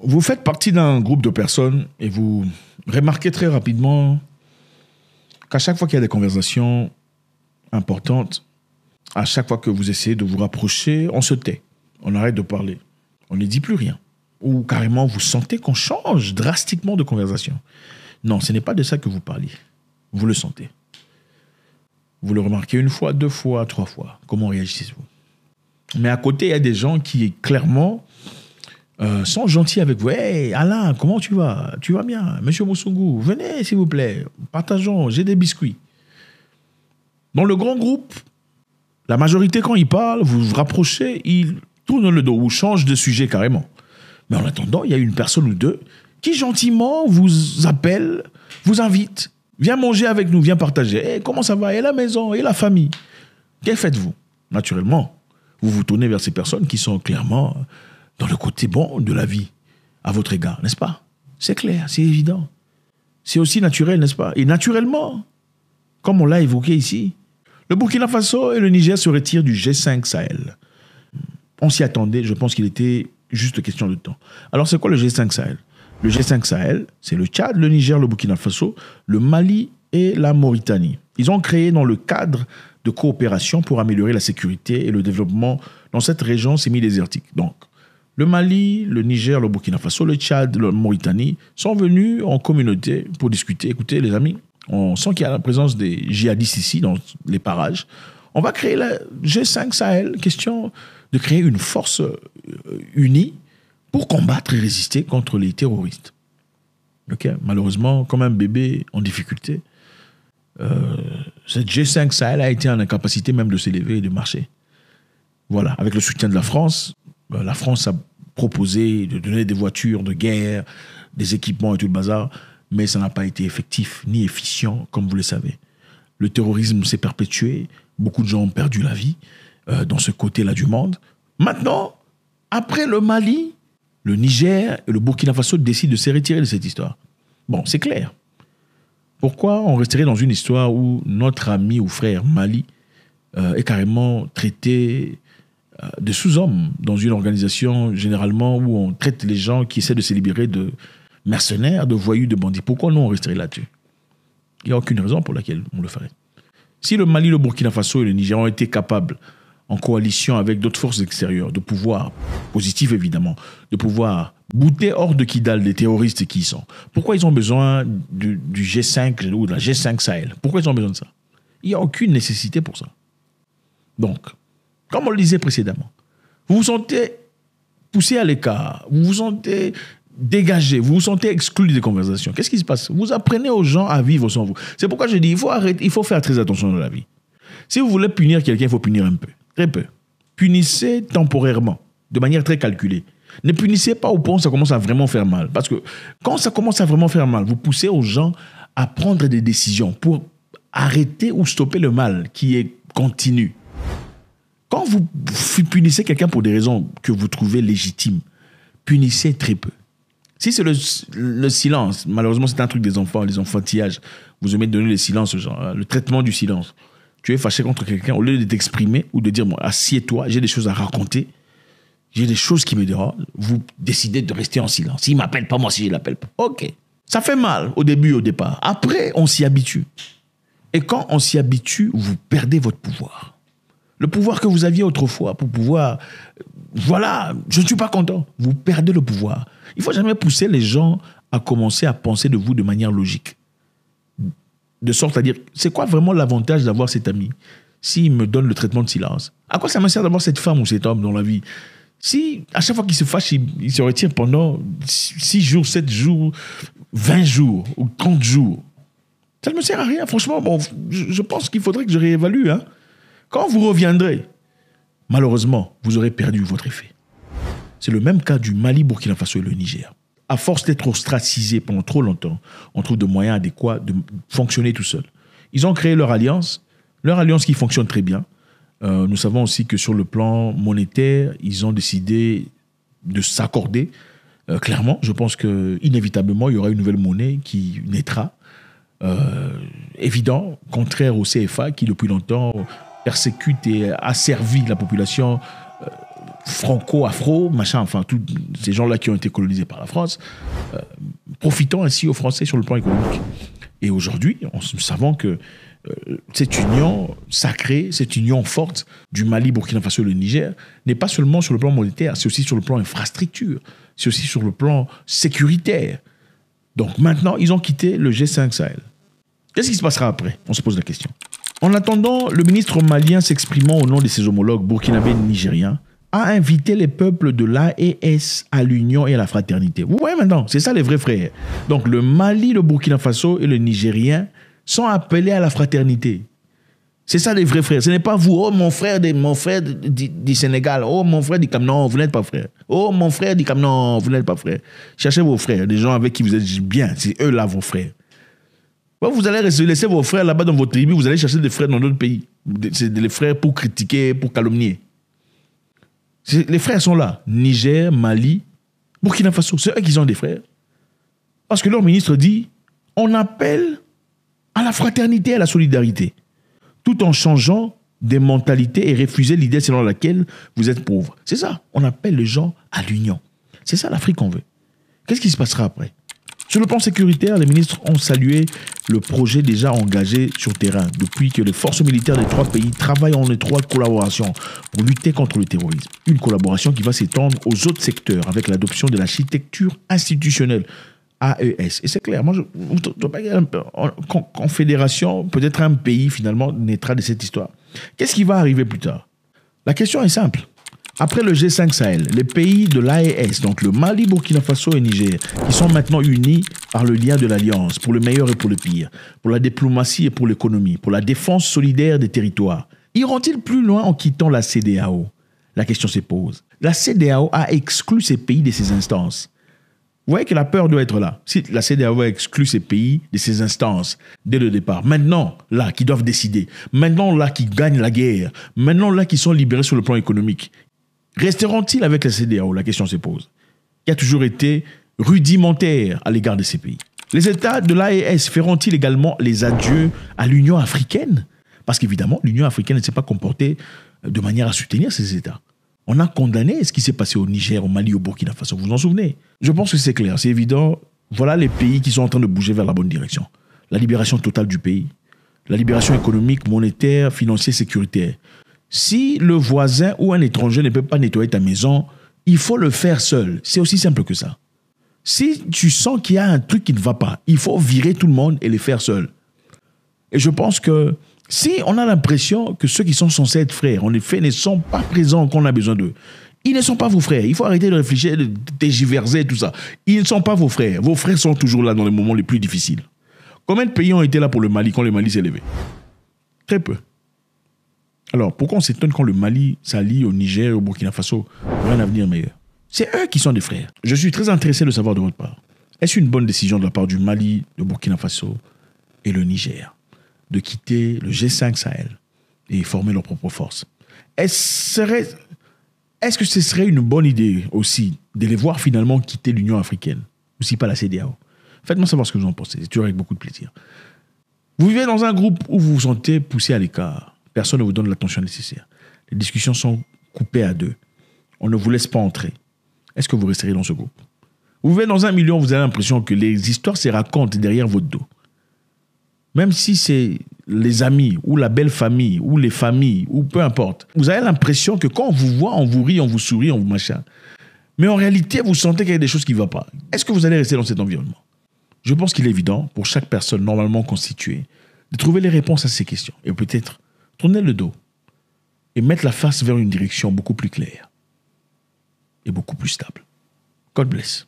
Vous faites partie d'un groupe de personnes et vous remarquez très rapidement qu'à chaque fois qu'il y a des conversations importantes, à chaque fois que vous essayez de vous rapprocher, on se tait, on arrête de parler, on ne dit plus rien. Ou carrément, vous sentez qu'on change drastiquement de conversation. Non, ce n'est pas de ça que vous parliez. Vous le sentez. Vous le remarquez une fois, deux fois, trois fois. Comment réagissez-vous? Mais à côté, il y a des gens qui, clairement, sont gentils avec vous. « Hey, Alain, comment tu vas? Tu vas bien? Monsieur Moussoungou, venez, s'il vous plaît. Partageons, j'ai des biscuits. » Dans le grand groupe, la majorité, quand ils parlent, vous vous rapprochez, ils tournent le dos ou changent de sujet carrément. Mais en attendant, il y a une personne ou deux qui gentiment vous appelle, vous invite. Viens manger avec nous, viens partager. Hey, comment ça va? Et la maison, et la famille? Que faites-vous? Naturellement, vous vous tournez vers ces personnes qui sont clairement dans le côté bon de la vie à votre égard, n'est-ce pas? C'est clair, c'est évident. C'est aussi naturel, n'est-ce pas? Et naturellement, comme on l'a évoqué ici, le Burkina Faso et le Niger se retirent du G5 Sahel. On s'y attendait, je pense qu'il était juste question de temps. Alors, c'est quoi le G5 Sahel? Le G5 Sahel, c'est le Tchad, le Niger, le Burkina Faso, le Mali et la Mauritanie. Ils ont créé dans le cadre de coopération pour améliorer la sécurité et le développement dans cette région semi-désertique. Donc, le Mali, le Niger, le Burkina Faso, le Tchad, la Mauritanie sont venus en communauté pour discuter. Écoutez, les amis, on sent qu'il y a la présence des djihadistes ici, dans les parages. On va créer le G5 Sahel, question de créer une force unie pour combattre et résister contre les terroristes. Okay? Malheureusement, comme un bébé en difficulté, cette G5 Sahel a été en incapacité même de s'élever et de marcher. Voilà, avec le soutien de la France a proposé de donner des voitures de guerre, des équipements et tout le bazar, mais ça n'a pas été effectif ni efficient, comme vous le savez. Le terrorisme s'est perpétué, beaucoup de gens ont perdu la vie dans ce côté-là du monde. Maintenant, après le Mali, le Niger et le Burkina Faso décident de se retirer de cette histoire. Bon, c'est clair. Pourquoi on resterait dans une histoire où notre ami ou frère Mali est carrément traité de sous-homme dans une organisation généralement où on traite les gens qui essaient de se libérer de mercenaires, de voyous, de bandits? Pourquoi nous on resterait là-dessus? Il n'y a aucune raison pour laquelle on le ferait. Si le Mali, le Burkina Faso et le Niger ont été capables, en coalition avec d'autres forces extérieures, de pouvoir, positives évidemment, de pouvoir bouter hors de Kidal les terroristes qui y sont, pourquoi ils ont besoin du G5 ou de la G5 Sahel? Pourquoi ils ont besoin de ça? Il n'y a aucune nécessité pour ça. Donc, comme on le disait précédemment, vous vous sentez poussé à l'écart, vous vous sentez dégagé, vous vous sentez exclu des conversations. Qu'est-ce qui se passe? Vous apprenez aux gens à vivre sans vous. C'est pourquoi je dis, il faut faire très attention dans la vie. Si vous voulez punir quelqu'un, il faut punir un peu, très peu. Punissez temporairement, de manière très calculée. Ne punissez pas au point où ça commence à vraiment faire mal. Parce que quand ça commence à vraiment faire mal, vous poussez aux gens à prendre des décisions pour arrêter ou stopper le mal qui est continu. Quand vous punissez quelqu'un pour des raisons que vous trouvez légitimes, punissez très peu. Si c'est le silence, malheureusement c'est un truc des enfants, les enfantillages, vous aimez donner le silence, genre, le traitement du silence. Tu es fâché contre quelqu'un, au lieu de t'exprimer ou de dire bon, assieds-toi, j'ai des choses à raconter, j'ai des choses qui me dérangent, vous décidez de rester en silence. S'il ne m'appelle pas, moi si je ne l'appelle pas. Ok. Ça fait mal au début, au départ. Après, on s'y habitue. Et quand on s'y habitue, vous perdez votre pouvoir. Le pouvoir que vous aviez autrefois pour pouvoir... Voilà, je ne suis pas content. Vous perdez le pouvoir. Il ne faut jamais pousser les gens à commencer à penser de vous de manière logique. De sorte à dire, c'est quoi vraiment l'avantage d'avoir cet ami s'il me donne le traitement de silence? À quoi ça me sert d'avoir cette femme ou cet homme dans la vie? Si à chaque fois qu'il se fâche, il se retire pendant 6 jours, 7 jours, 20 jours ou 30 jours, ça ne me sert à rien. Franchement, bon, je pense qu'il faudrait que je réévalue. Hein. Quand vous reviendrez, malheureusement, vous aurez perdu votre effet. C'est le même cas du Mali, Burkina Faso et le Niger. À force d'être ostracisés pendant trop longtemps, on trouve de moyens adéquats de fonctionner tout seul. Ils ont créé leur alliance qui fonctionne très bien. Nous savons aussi que sur le plan monétaire, ils ont décidé de s'accorder. Clairement, je pense qu'inévitablement, il y aura une nouvelle monnaie qui naîtra. Évident, contraire au CFA qui, depuis longtemps, persécute et asservit la population franco-afro, machin, enfin, tous ces gens-là qui ont été colonisés par la France, profitant ainsi aux Français sur le plan économique. Et aujourd'hui, nous savons que cette union sacrée, cette union forte du Mali, Burkina Faso et le Niger n'est pas seulement sur le plan monétaire, c'est aussi sur le plan infrastructure, c'est aussi sur le plan sécuritaire. Donc maintenant, ils ont quitté le G5 Sahel. Qu'est-ce qui se passera après? On se pose la question. En attendant, le ministre malien s'exprimant au nom de ses homologues burkinabés et nigériens a invité les peuples de l'AES à l'union et à la fraternité. Vous voyez maintenant, c'est ça les vrais frères. Donc le Mali, le Burkina Faso et le Nigérien sont appelés à la fraternité. C'est ça les vrais frères. Ce n'est pas vous, oh mon frère du Sénégal, oh mon frère du Cameroun, non, vous n'êtes pas frère. Oh mon frère du Cameroun, non, vous n'êtes pas frère. Cherchez vos frères, des gens avec qui vous êtes bien, c'est eux là vos frères. Vous allez laisser vos frères là-bas dans votre tribu, vous allez chercher des frères dans d'autres pays. C'est des frères pour critiquer, pour calomnier. Les frères sont là. Niger, Mali, Burkina Faso. C'est eux qui sont des frères. Parce que leur ministre dit, on appelle à la fraternité et à la solidarité, tout en changeant des mentalités et refuser l'idée selon laquelle vous êtes pauvre. C'est ça. On appelle les gens à l'union. C'est ça l'Afrique qu'on veut. Qu'est-ce qui se passera après? Sur le plan sécuritaire, les ministres ont salué le projet déjà engagé sur terrain depuis que les forces militaires des trois pays travaillent en étroite collaboration pour lutter contre le terrorisme. Une collaboration qui va s'étendre aux autres secteurs avec l'adoption de l'architecture institutionnelle AES. Et c'est clair, moi, confédération, peut-être un pays finalement naîtra de cette histoire. Qu'est-ce qui va arriver plus tard? La question est simple. Après le G5 Sahel, les pays de l'AES, donc le Mali, Burkina Faso et Niger, qui sont maintenant unis par le lien de l'Alliance, pour le meilleur et pour le pire, pour la diplomatie et pour l'économie, pour la défense solidaire des territoires, iront-ils plus loin en quittant la CEDEAO? La question se pose. La CEDEAO a exclu ces pays de ces instances. Vous voyez que la peur doit être là. Si la CEDEAO a exclu ces pays de ces instances dès le départ, maintenant, là, qui doivent décider, maintenant, là, qui gagnent la guerre, maintenant, là, qui sont libérés sur le plan économique, resteront-ils avec la CEDEAO? La question se pose. Qui a toujours été rudimentaire à l'égard de ces pays. Les États de l'AES feront-ils également les adieux à l'Union africaine? Parce qu'évidemment, l'Union africaine ne s'est pas comportée de manière à soutenir ces États. On a condamné ce qui s'est passé au Niger, au Mali, au Burkina Faso. Vous vous en souvenez? Je pense que c'est clair, c'est évident. Voilà les pays qui sont en train de bouger vers la bonne direction. La libération totale du pays. La libération économique, monétaire, financière, sécuritaire. Si le voisin ou un étranger ne peut pas nettoyer ta maison, il faut le faire seul. C'est aussi simple que ça. Si tu sens qu'il y a un truc qui ne va pas, il faut virer tout le monde et le faire seul. Et je pense que si on a l'impression que ceux qui sont censés être frères, en effet, ne sont pas présents quand on a besoin d'eux, ils ne sont pas vos frères. Il faut arrêter de réfléchir, de tergiverser et tout ça. Ils ne sont pas vos frères. Vos frères sont toujours là dans les moments les plus difficiles. Combien de pays ont été là pour le Mali quand le Mali s'est levé? Très peu. Alors, pourquoi on s'étonne quand le Mali s'allie au Niger et au Burkina Faso pour un avenir meilleur? C'est eux qui sont des frères. Je suis très intéressé de savoir de votre part. Est-ce une bonne décision de la part du Mali, le Burkina Faso et le Niger de quitter le G5 Sahel et former leurs propres forces? Est-ce que ce serait une bonne idée aussi de les voir finalement quitter l'Union africaine, aussi pas la CEDEAO? Faites-moi savoir ce que vous en pensez. C'est toujours avec beaucoup de plaisir. Vous vivez dans un groupe où vous vous sentez poussé à l'écart. Personne ne vous donne l'attention nécessaire. Les discussions sont coupées à deux. On ne vous laisse pas entrer. Est-ce que vous resterez dans ce groupe? Vous vivez dans un milieu où vous avez l'impression que les histoires se racontent derrière votre dos. Même si c'est les amis, ou la belle famille, ou les familles, ou peu importe. Vous avez l'impression que quand on vous voit, on vous rit, on vous sourit, on vous machin. Mais en réalité, vous sentez qu'il y a des choses qui ne vont pas. Est-ce que vous allez rester dans cet environnement? Je pense qu'il est évident, pour chaque personne normalement constituée, de trouver les réponses à ces questions. Et peut-être tourner le dos et mettre la face vers une direction beaucoup plus claire et beaucoup plus stable. God bless.